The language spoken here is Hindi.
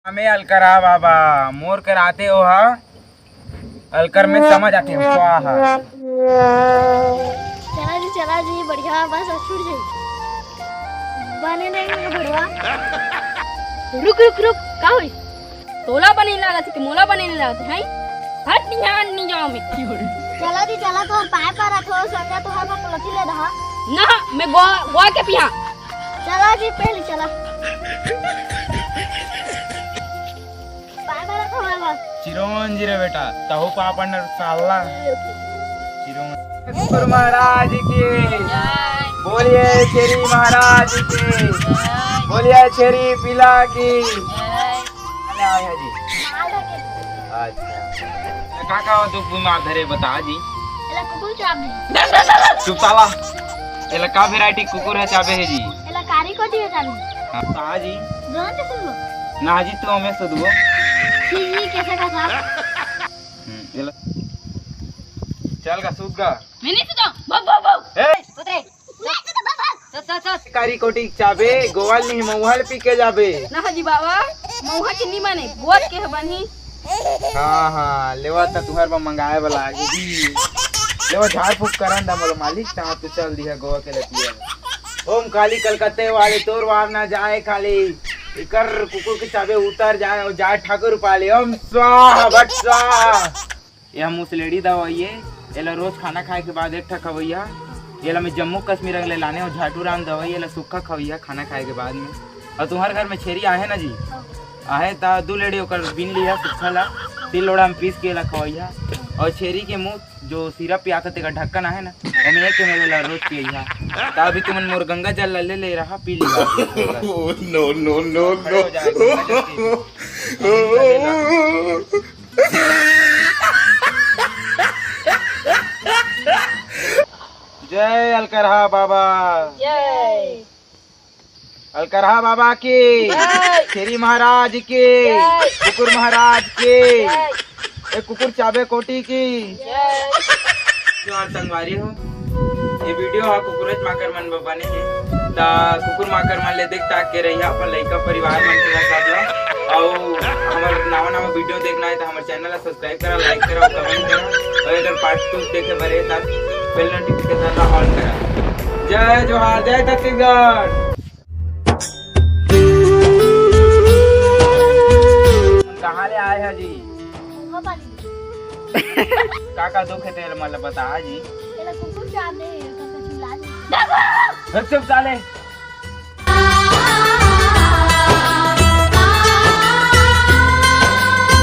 हमें अलकरा बाबा मोर कराते हो हा अलकर में समझ आते हो स्वाहा। चला जी बढ़िया बस छूट जी बने नहीं बढ़वा। रुक रुक रुक का होई तोला बने लागत कि मोला बने लागत है हट ध्यान नहीं जाओ मिट्टी हो चला जी चला तो पाए पर रखो संगा तो हम पलथी ले दहा ना मैं गोवा के पिया। चला जी पहले चला पाए पर रखो बाबा चिरोंजी रे बेटा तहु पापन साला चिरोंजी कुकुर महाराज की बोलिए शेरी महाराज की बोलिए शेरी पिला की आया जी। अच्छा काका तू बीमार धरे बता जी एला कुकुर चाबे चुप साला एला का वैरायटी कुकुर है चाबे है जी एला कारी कोटी है चाबे हां ता जी दोनों से सुनो ना जी तो हमें सुदबो ठीक है कैसे का साहब एला चल का सूद का मैं नहीं सुता भग भग भग ए उतरे चल कारी कोटी चाबे गोवाल नहीं मऊहल पी के जाबे ना जी बाबा मौहा के नहीं माने गोद के बनी। हां हां लेवा त तुहर में मंगाए वाला आगे जी लेवा झाड़ फूक करन दा मोर मालिक ता तू चल दिया गोवा के लतिया ओम काली कलकत्ते वाले तोर वार ना जाए खाली इकर कुकुर के चाबे उतर जाए और जाए ठाकुर पाले ओम स्वाहा भट स्वाहा। यह मुसलेड़ी दवाई है एला रोज खाना खाए के बाद एक ठा खवैया एला में जम्मू कश्मीर ले लाने और झाटू राम दवाई एला सूखा खवैया खाना खाए के बाद में। और तुम्हारे घर में छेरी आहे ना जी आहे ता दू लेडी ओकर बिन लिया सूखा ला 3 लोड़ा में पीस के ला खवैया और छेरी के मुंह जो सिरप पियाता तेका ढक्कन आहे ना ओमे एक के ला रोज पिया ता अभी तुमन मोर गंगा जल ले रहा पी लिया। नो नो नो जय अलकरहा बाबा जय अलकरहा बाबा की शेरी महाराज की कुकुर महाराज की एक कुकुर चाबे कोटी की जोहार संगवारी हो ये वीडियो हा कुकुरज माकर मन बने है ता कुकुर माकर मन ले देख ताक के रही अपन लइका परिवार मन के साथ ला और हमर नवा वीडियो देखना है तो हमारे चैनल ला सब्सक्राइब करा लाइक करा और कमेंट करा और अगर पार्ट 2 देखे बरे ता बेल नोटिफिकेशन ला ऑन करा। जय जोहार जय छत्तीसगढ़। कहाँ ले आए हैं जी काका दुख है तेरे मतलब बता जी एला कुकुर चाबे का चिल्ला चुप साले